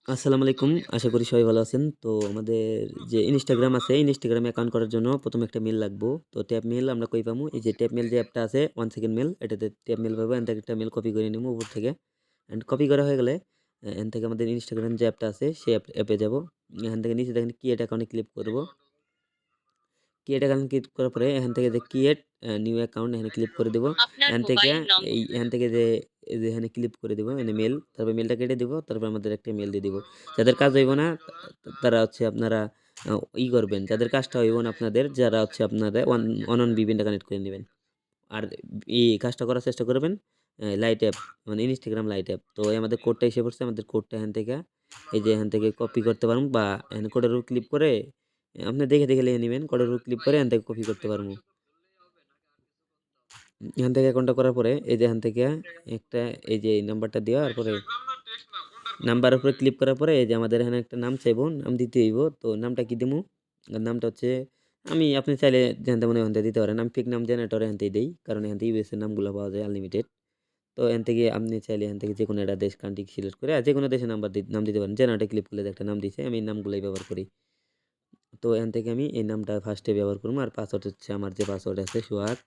আসসালামু আলাইকুম। আশা করি সবাই ভালো আছেন। তো আমাদের যে Instagram আছে, Instagram অ্যাকাউন্ট করার জন্য ১ম একটা মেইল লাগবো। তো ট্যাব মেইল আমরা কই পামু? এই যে ট্যাব মেইল যে অ্যাপটা আছে 1 সেকেন্ড মেইল এটাতে ট্যাব মেইল পাবো। এখান থেকে একটা মেইল কপি করে নিবো উপর থেকে। অ্যান্ড কপি করা হয়ে গেলে এখান থেকে আমাদের Instagram যে অ্যাপটা আছে সেই অ্যাপে যাবো। এখান থেকে নিচে দেখেন ক্রিয়েট অ্যাকাউন্টে ক্লিক করব। ক্রিয়েট অ্যাকাউন্ট ক্লিক করার পরে এখান থেকে যে ক্রিয়েট নিউ অ্যাকাউন্ট এখানে ক্লিক করে দিব। আপনার এখান থেকে মোবাইল নং এখান থেকে যে এই যে এখানে ক্লিক করে দিব এখানে মেইল, তারপর মেইলটা কেটে দিব, তারপর আমাদের একটা মেইল দিয়ে দিব। যাদের কাজ হইব না তারা হচ্ছে আপনারা আ করবেন। যাদের কাজটা হইব না আপনাদের যারা হচ্ছে আপনারা অনন VPN টা কানেক্ট করে নিবেন। আর এই কাজটা করার চেষ্টা করবেন লাইট অ্যাপ মানে Instagram লাইট অ্যাপ। তো এই আমাদের কোডটা এসে পড়ছে। আমাদের কোডটা এখান থেকে এই যে এখান থেকে কপি করতে পারবো বা এখানে কোডের উপর ক্লিক করে আপনি দেখে লিখে নিবেন। কোডের উপর ক্লিক করে এখান থেকে কপি করতে পারবো। এখান থেকে অ্যাকাউন্টটা করার পরে এই যে এখান থেকে একটা এই যে এই নাম্বারটা দেওয়ার পরে নাম্বারের উপরে ক্লিক করার পরে এই যে আমাদের এখানে একটা নাম চাইবো, নাম দিতে হইব। তো নামটা কি দিমু? নামটা হচ্ছে আপনি চাইলে যেখান থেকে মনে হয় ওখান থেকে দিতে পারেন। আমি ফেক নাম জেনারেটর এখান থেকেই দেই। কারণ এখান থেকে ইউএস এর নামগুলো পাওয়া যায় আনলিমিটেড। তো এখান থেকে আপনি চাইলে এখান থেকে যেকোনো একটা দেশ কান্ট্রি সিলেক্ট করে যেকোনো দেশের নাম দিতে পারেন। জেনারেটর ক্লিক করলে যে একটা নাম দিছে আমি এই নামগুলাই ব্যবহার করি। তো এখান থেকে আমি এই নামটা ফার্স্টে ব্যবহার করবো। আর পাসওয়ার্ড হচ্ছে আমার যে পাসওয়ার্ড আছে সোহাগ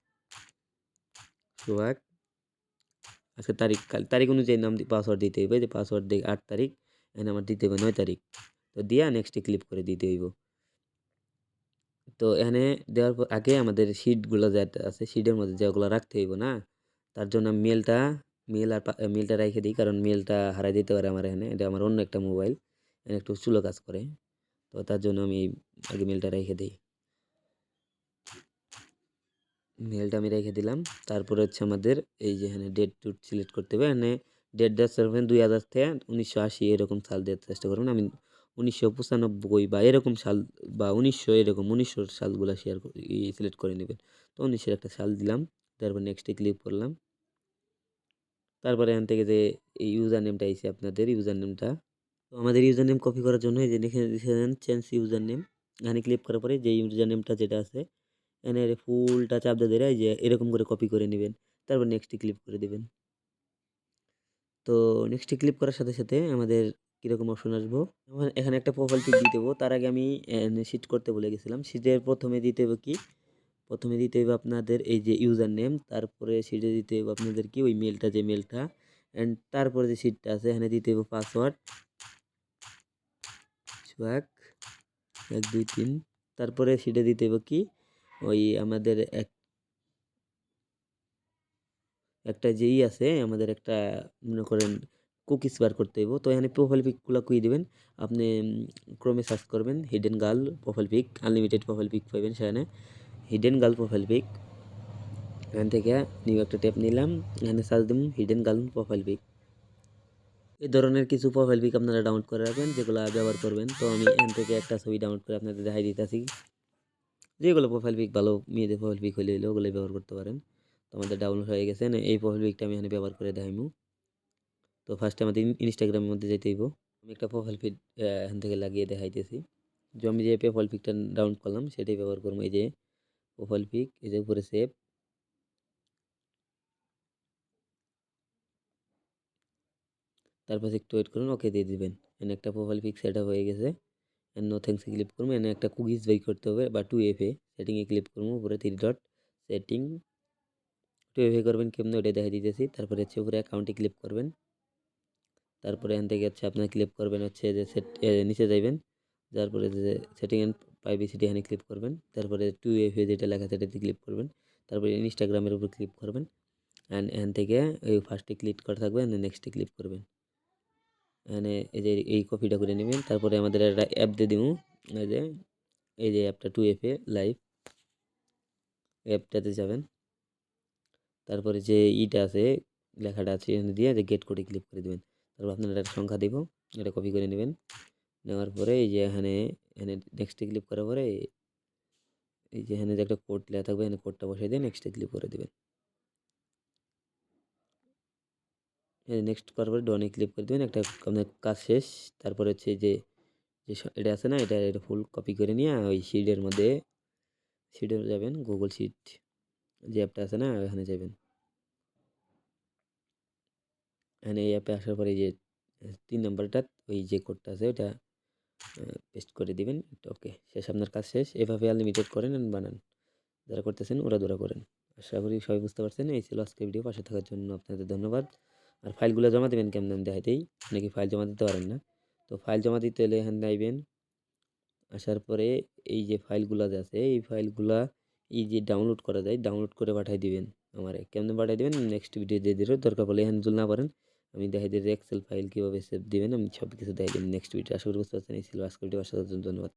আজকে তারিখ অনুযায়ী পাসওয়ার্ড দিতে হইবে। যে পাসওয়ার্ড দেই ৮ তারিখ। এখানে আমার দিতে হবে ৯ তারিখ। তো দিয়া নেক্সট এ ক্লিক করে দিতে হইব। তো এখানে দেওয়ার পর আগে আমাদের শিটগুলো যেটা আছে শিটের মধ্যে যেগুলো রাখতে হইব না? তার জন্য মেইলটা রাইখে দেই। কারণ মেইলটা হারায় যেতে পারে আমার এখানে। এটা আমার অন্য একটা মোবাইল। এখানে একটু স্লো কাজ করে। তো তার জন্য আমি আগে মেইলটা রাইখে দেই। মেইলটা আমি রেখে দিলাম। তারপরে হচ্ছে আমাদের এই যে এখানে ডেট টু সিলেক্ট করতে হবে। এখানে ডেট দেওয়ার চেষ্টা করবেন ২০০০ থেকে ১৯৮০ এরকম সাল দেওয়ার চেষ্টা করবেন। আমি ১৯৯৫ বা এরকম সাল বা ১৯০০ এরকম ১৯০০ সালগুলা সিলেক্ট করে নিবেন। তো ১৯০০ একটা সাল দিলাম। তারপর নেক্সট এ ক্লিক করলাম। তারপরে এখান থেকে যে এই ইউজার নেমটা আইছে আপনাদের ইউজার নেমটা। তো আমাদের ইউজার নেম কপি করার জন্য এই যে লিখে দেন চেঞ্জ ইউজার নেম। এখানে ক্লিক করার পরে যে ইউজার নেমটা যেটা আছে এখানে ফুলটা চাপ দিয়ে ধরে এই যে এরকম করে কপি করে নিবেন। তারপর নেক্সট এ ক্লিক করে দিবেন। তো নেক্সট এ ক্লিক করার সাথে, সাথে আমাদের কিরকম অপশন আসবো? এখানে একটা প্রোফাইল পিক দিয়ে দেবো। তার আগে আমি শিট করতে ভুলে গেছিলাম। শিটের ১ম এ দিতে হবে কি? ১ম এ দিতে হবে আপনাদের এই যে ইউজার নেম, তারপরে শিটে দিতে হবে আপনাদের কি ওই মেইলটা যে মেইলটা অ্যান্ড তারপরে যে শিটটা আছে এখানে দিতে হবে পাসওয়ার্ড সোহাগ ১ ২ ৩ তারপরে শিটে দিতে হবে কি? ওই আমাদের একটা আছে আমাদের একটা মনে করেন কুকিজ বার করতে হইব। তো এখানে প্রোফাইল পিকগুলা কই দিবেন? আপনি ক্রোমে সার্চ করবেন hidden girl profile pic, unlimited profile pic পাইবেন সেখানে। Hidden girl profile pic. এখান থেকে নিউ একটা ট্যাব নিলাম। এখানে সার্চ দিমু হিডেন গার্ল প্রোফাইল পিক। এই ধরনের কিছু প্রোফাইল পিক আপনারা ডাউনলোড করে রাখবেন যেগুলা ব্যবহার করবেন। তো আমি এখান থেকে একটা ছবি ডাউনলোড করে আপনাদের দেখাই দিতেছি। যেগুলো প্রোফাইল পিক ভালো মেয়েদের প্রোফাইল পিক হইলে ওগুলোই ব্যবহার করতে পারেন। তো আমাদের ডাউনলোড হয়ে গেছে। এই প্রোফাইল পিকটা আমি এখানে ব্যবহার করে দেখাইমু। তো ফার্স্টে আমাদের ইনস্টাগ্রামের মধ্যে যাইতে হইব। আমি একটা প্রোফাইল পিক এখান থেকে লাগিয়ে দেখাইতেছি। যে আমি যে প্রোফাইল পিকটা ডাউনলোড করলাম সেটাই ব্যবহার করবো। এই যে প্রোফাইল পিক এই যে উপরে সেভ। তারপর একটু ওয়েট করুন ওকে দিয়ে দিবেন। এখানে একটা প্রোফাইল পিক সেট আপ হয়ে গেছে। নো থ্যাঙ্কস এ ক্লিক করবো। এখানে একটা কুকিজ বাই করতে হবে বা 2FA সেটিং এ ক্লিক করবো। উপরে 3 ডট সেটিং 2FA করবেন কেমনে ওটাই দেখাই দিতেছি। তারপরে হচ্ছে উপরে অ্যাকাউন্টে ক্লিক করবেন। তারপরে এখান থেকে হচ্ছে আপনার ক্লিক করবেন হচ্ছে যে নিচে যাইবেন। যাওয়ার পরে যে সেটিং এন্ড প্রাইভেসিটি এখানে ক্লিক করবেন। তারপরে 2FA যেটা লেখা আছে এটাতে ক্লিক করবেন। তারপরে ইনস্টাগ্রামের উপর ক্লিক করবেন। অ্যান্ড এখান থেকে এই ফার্স্টে ক্লিক করা থাকবে এন্ড নেক্সটে ক্লিক করবেন। এখানে এই যে এই কপিটা করে নেবেন। তারপরে আমাদের একটা অ্যাপ দিয়ে দিমু। এই যে অ্যাপটা 2FA লাইভ অ্যাপটাতে যাবেন। তারপরে যে আছে লেখাটা আছে এখানে দিয়ে যে গেট কোডে ক্লিক করে দিবেন। তারপর আপনার একটা সংখ্যা দিব। এটা কপি করে নেবেন। নেওয়ার পরে এই যে এখানে নেক্সটে ক্লিক করার পরে এই যে এখানে যে একটা কোড লেখা থাকবে এখানে কোডটা বসাই দিয়ে নেক্সটে ক্লিক করে দিবেন। এই নেক্সট করার পরে ডনে ক্লিক করে দিবেন। একটা আপনার কাজ শেষ। তারপরে হচ্ছে যে এটা আছে না এটা ফুল কপি করে নিয়ে ওই শিটে যাবেন গুগল শিট যে অ্যাপটা আছে না এখানে যাবেন। এখানে এই অ্যাপে আসার পরে এই যে 3 নাম্বারটা ওই যে কোডটা আছে ওটা পেস্ট করে দিবেন। ওকে, শেষ, আপনার কাজ শেষ। এভাবে আনলিমিটেড করেন এন্ড বানান। যারা করতেছেন ওরা করেন। আশা করি সবাই বুঝতে পারছেন। এই ছিল আজকের ভিডিও। পাশে থাকার জন্য আপনাদের ধন্যবাদ। আর ফাইলগুলো জমা দিবেন কেমনে আমি দেখাই দেই। অনেকে ফাইল জমা দিতে পারেন না। তো ফাইল জমা দিতে হলে এখানে আইবেন। আসার পরে এই যে ফাইলগুলা যে আছে এই ফাইলগুলা এই যে ডাউনলোড করা যায়, ডাউনলোড করে পাঠাই দিবেন আমারে। কেমনে পাঠাই দিবেন নেক্সট ভিডিও দিয়ে দিলে দরকার পড়লে এখানে যদি না পারেন আমি দেখাই দিই যে এক্সেল ফাইল কিভাবে সেভ দিবেন, আমি সব কিছু দেখাই দিই নেক্সট ভিডিও। আশা করি বুঝতে পারছেন। এই ছিল আজকের ভিডিও। আশা করি ধন্যবাদ।